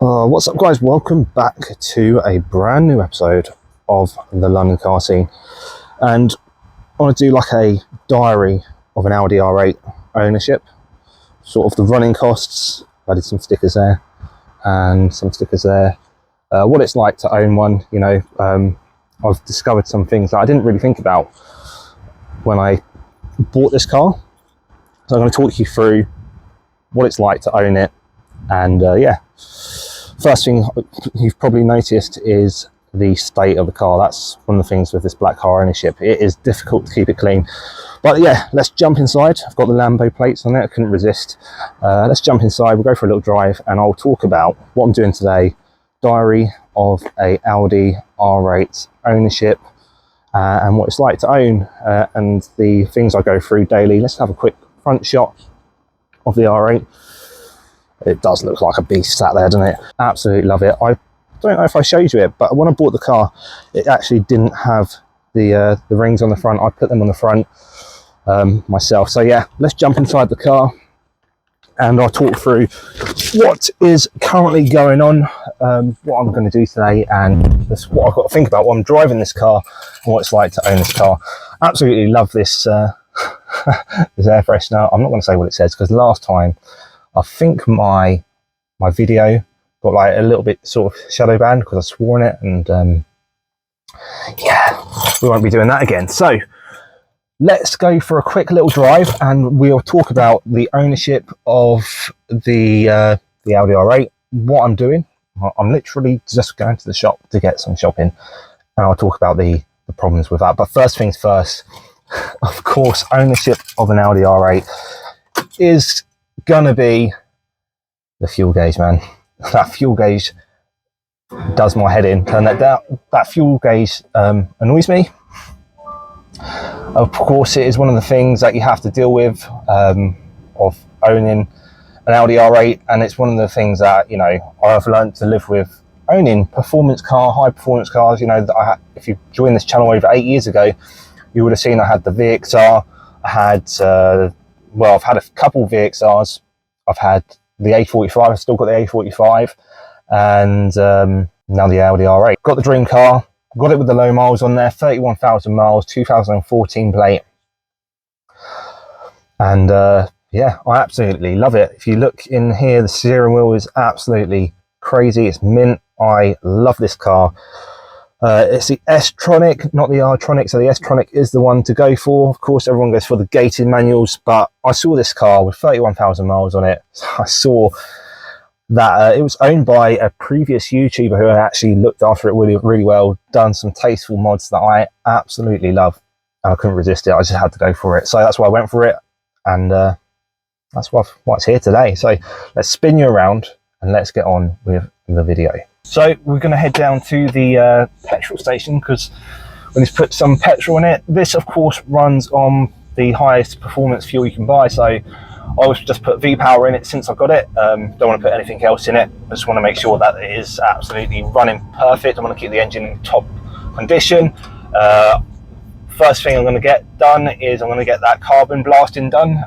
What's up, guys? Welcome back to a brand new episode of the London car scene, and I want to do like a diary of an Audi R8 ownership, sort of the running costs. I did some stickers there and some stickers there, what it's like to own one. I've discovered some things that I didn't really think about when I bought this car, so I'm going to talk you through what it's like to own it. And first thing you've probably noticed is the state of the car. That's one of the things with this black car ownership. It is difficult to keep it clean. But yeah, let's jump inside. I've got the Lambo plates on it, I couldn't resist. Let's jump inside, we'll go for a little drive, and I'll talk about what I'm doing today. Diary of a Audi R8 ownership, and what it's like to own, and the things I go through daily. Let's have a quick front shot of the R8. It does look like a beast sat there, doesn't it? Absolutely love it. I don't know if I showed you it, but when I bought the car, it actually didn't have the rings on the front. I put them on the front myself. So yeah, let's jump inside the car and I'll talk through what is currently going on, what I'm going to do today, and that's what I've got to think about when I'm driving this car and what it's like to own this car. Absolutely love this this air freshener. I'm not going to say what it says because last time I think my video got like a little bit sort of shadow banned because I swore in it, and yeah, we won't be doing that again. So let's go for a quick little drive and we'll talk about the ownership of the Audi R8, what I'm doing. I'm literally just going to the shop to get some shopping, and I'll talk about the problems with that. But first things first, of course, ownership of an Audi R8 is gonna be the fuel gauge, man. That fuel gauge does my head in. Turn that down. That fuel gauge annoys me. Of course, it is one of the things that you have to deal with of owning an Audi R8, and it's one of the things that, you know, I've learned to live with owning performance car, high performance cars. You know, that if you joined this channel over 8 years ago, you would have seen I had the VXR. I had well, I've had a couple VXRs. I've had the A45, I've still got the A45, and now the Audi R8. Got the dream car, got it with the low miles on there, 31,000 miles, 2014 plate. And yeah, I absolutely love it. If you look in here, the steering wheel is absolutely crazy. It's mint. I love this car. It's the S-Tronic, not the R-Tronic, so the S-Tronic is the one to go for. Of course, everyone goes for the gated manuals, but I saw this car with 31,000 miles on it. I saw that it was owned by a previous YouTuber who had actually looked after it really, really well, done some tasteful mods that I absolutely love, and I couldn't resist it. I just had to go for it, so that's why I went for it, and that's why it's here today. So let's spin you around and let's get on with the video. So we're going to head down to the petrol station because we need to put some petrol in it. This, of course, runs on the highest performance fuel you can buy. So I always just put V-Power in it since I got it. Don't want to put anything else in it. I just want to make sure that it is absolutely running perfect. I want to keep the engine in top condition. First thing I'm going to get done is I'm going to get that carbon blasting done.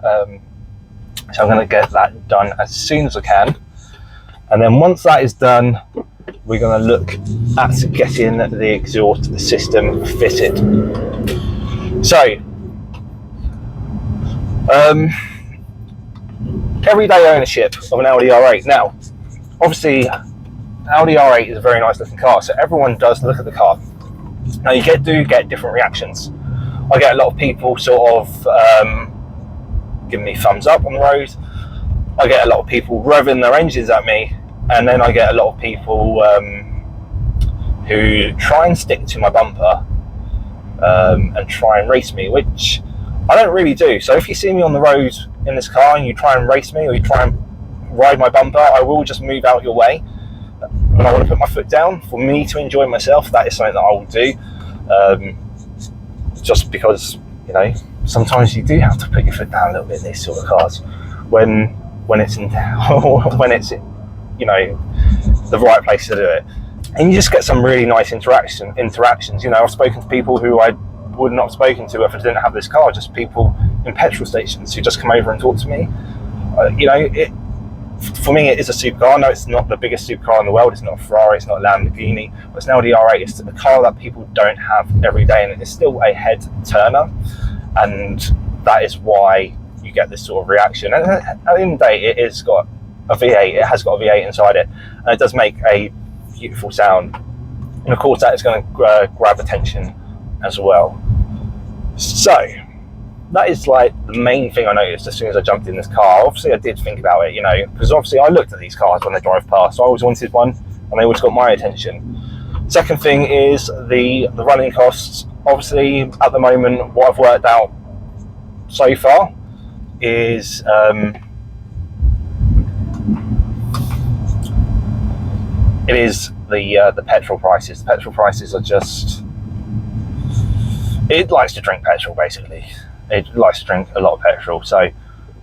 So I'm going to get that done as soon as I can. And then once that is done, we're going to look at getting the exhaust system fitted. So, everyday ownership of an Audi R8. Now, obviously, Audi R8 is a very nice looking car, so everyone does look at the car. Now, you do get different reactions. I get a lot of people sort of giving me thumbs up on the road. I get a lot of people revving their engines at me. And then I get a lot of people who try and stick to my bumper and try and race me, which I don't really do. So if you see me on the road in this car and you try and race me or you try and ride my bumper, I will just move out your way. When I want to put my foot down for me to enjoy myself, that is something that I will do. Just because, you know, sometimes you do have to put your foot down a little bit in these sort of cars when it's in when it's, you know, the right place to do it, and you just get some really nice interactions. You know, I've spoken to people who I would not have spoken to if I didn't have this car, just people in petrol stations who just come over and talk to me. You know, for me, it is a supercar. No, it's not the biggest supercar in the world. It's not a Ferrari, it's not a Lamborghini, but it's an Audi R8. It's a car that people don't have every day, and it's still a head turner, and that is why you get this sort of reaction. And at the end of the day, it has got a V8. It has got a V8 inside it, and it does make a beautiful sound. And of course, that is going to grab attention as well. So that is like the main thing I noticed as soon as I jumped in this car. Obviously I did think about it, you know, because obviously I looked at these cars when they drive past. So I always wanted one, and they always got my attention. Second thing is the running costs. Obviously at the moment, what I've worked out so far is it is the petrol prices. The petrol prices are just, it likes to drink petrol basically. It likes to drink a lot of petrol. So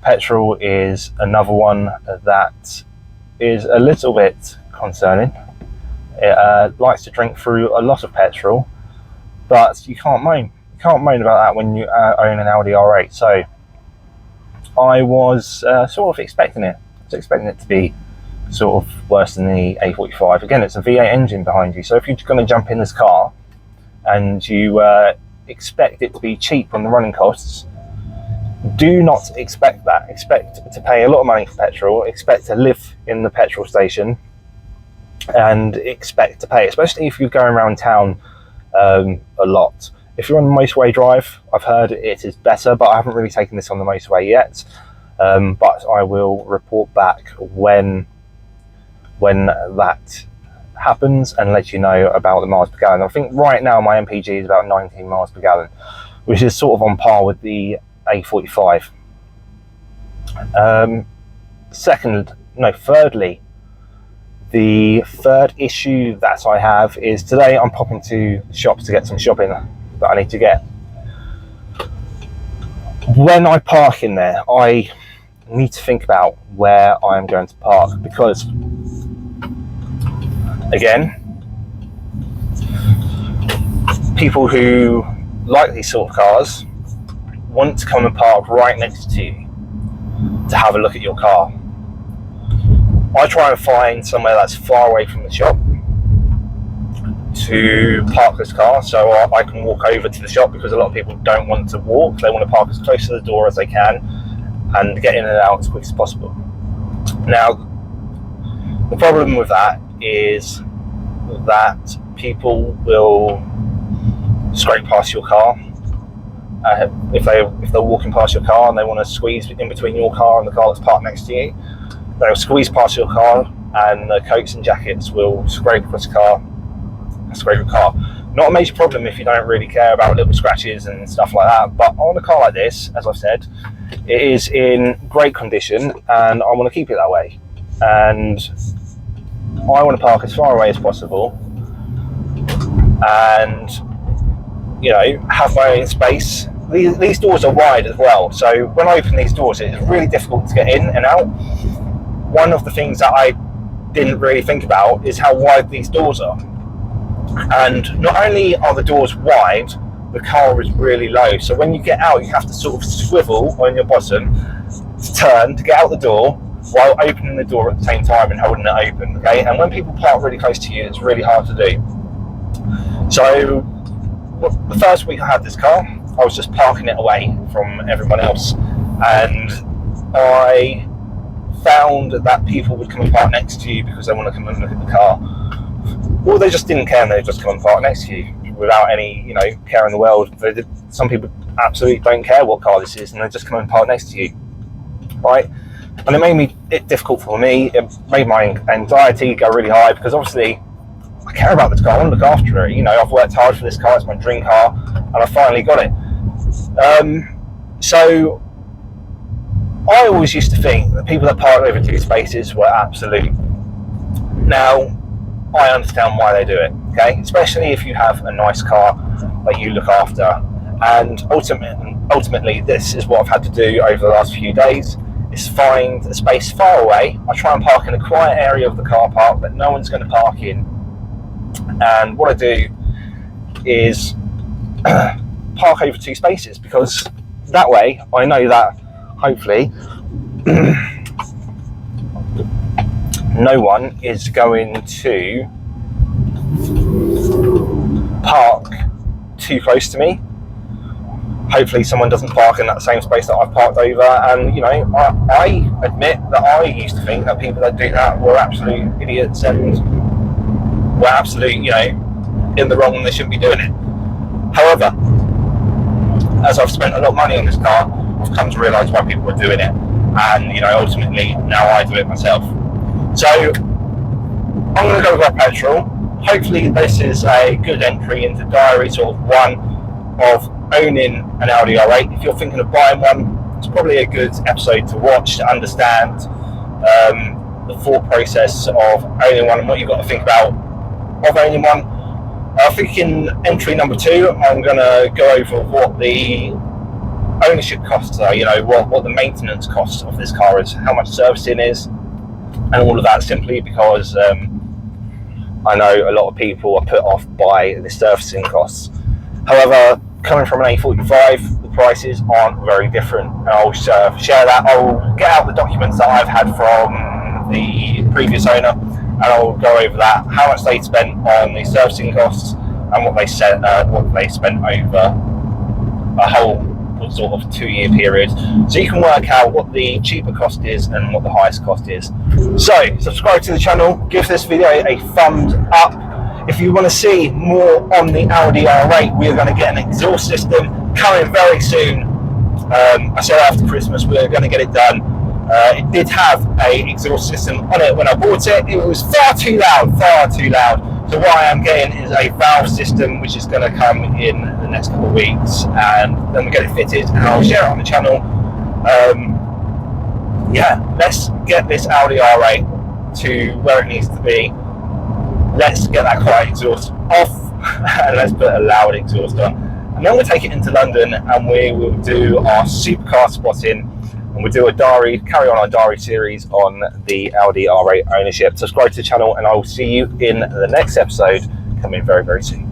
petrol is another one that is a little bit concerning. It likes to drink through a lot of petrol, but you can't moan. You can't moan about that when you own an Audi R8. So I was sort of expecting it. I was expecting it to be sort of worse than the A45. Again, it's a V8 engine behind you. So if you're going to jump in this car and you expect it to be cheap on the running costs, do not expect that. Expect to pay a lot of money for petrol, expect to live in the petrol station, and expect to pay, especially if you're going around town a lot. If you're on the motorway drive, I've heard it is better, but I haven't really taken this on the motorway yet. But I will report back when that happens and let you know about the miles per gallon. I think right now my MPG is about 19 miles per gallon, which is sort of on par with the A45. Thirdly, the third issue that I have is today I'm popping to shops to get some shopping that I need to get. When I park in there, I need to think about where I am going to park, because again, people who like these sort of cars want to come and park right next to you to have a look at your car. I try and find somewhere that's far away from the shop to park this car so I can walk over to the shop, because a lot of people don't want to walk. They want to park as close to the door as they can and get in and out as quick as possible. Now, the problem with that is that people will scrape past your car. If they're walking past your car and they want to squeeze in between your car and the car that's parked next to you, they'll squeeze past your car, and the coats and jackets will scrape across the car, scrape your car. Not a major problem if you don't really care about little scratches and stuff like that, but on a car like this, as I've said, it is in great condition and I want to keep it that way. And I want to park as far away as possible and, you know, have my own space. These doors are wide as well, so when I open these doors, it's really difficult to get in and out. One of the things that I didn't really think about is how wide these doors are. And not only are the doors wide, the car is really low. So when you get out, you have to sort of swivel on your bottom to turn to get out the door while opening the door at the same time and holding it open, okay? And when people park really close to you, it's really hard to do. So the first week I had this car, I was just parking it away from everyone else. And I found that people would come and park next to you because they want to come and look at the car. Or they just didn't care and they just come and park next to you without any, you know, care in the world. Some people absolutely don't care what car this is and they just come and park next to you, right? And it made it difficult for me. It made my anxiety go really high because obviously I care about this car. I want to look after it. You know, I've worked hard for this car. It's my dream car and I finally got it. So I always used to think that people that park over 2 spaces were absolute. Now, I understand why they do it, okay? Especially if you have a nice car that you look after. And ultimately, this is what I've had to do over the last few days, is find a space far away. I try and park in a quiet area of the car park that no one's going to park in. And what I do is park over 2 spaces, because that way I know that hopefully no one is going to park too close to me. Hopefully someone doesn't park in that same space that I've parked over. And you know, I admit that I used to think that people that do that were absolute idiots and were absolute, you know, in the wrong and they shouldn't be doing it. However, as I've spent a lot of money on this car, I've come to realise why people are doing it, and you know, ultimately now I do it myself. So I'm going to go with my petrol. Hopefully this is a good entry into diary sort of one of owning an Audi R8. If you're thinking of buying one, it's probably a good episode to watch to understand the full process of owning one and what you've got to think about of owning one. I think in entry number 2, I'm going to go over what the ownership costs are, you know, what the maintenance cost of this car is, how much servicing is, and all of that, simply because I know a lot of people are put off by the servicing costs. However, coming from an A45, the prices aren't very different, and I'll share that. I'll get out the documents that I've had from the previous owner, and I'll go over that, how much they spent on the servicing costs and what they spent over a whole sort of 2-year period, so you can work out what the cheaper cost is and what the highest cost is. So subscribe to the channel, give this video a thumbs up. If you want to see more on the Audi R8, we are going to get an exhaust system coming very soon. I said after Christmas we are going to get it done. It did have a exhaust system on it when I bought it. It was far too loud. So what I am getting is a valve system, which is going to come in the next couple of weeks, and then we get it fitted and I'll share it on the channel. Yeah, let's get this Audi R8 to where it needs to be. Let's get that quiet exhaust off and let's put a loud exhaust on. And then we'll take it into London and we will do our supercar spotting, and we'll do a diary, carry on our diary series on the Audi R8 ownership. Subscribe to the channel and I will see you in the next episode coming very, very soon.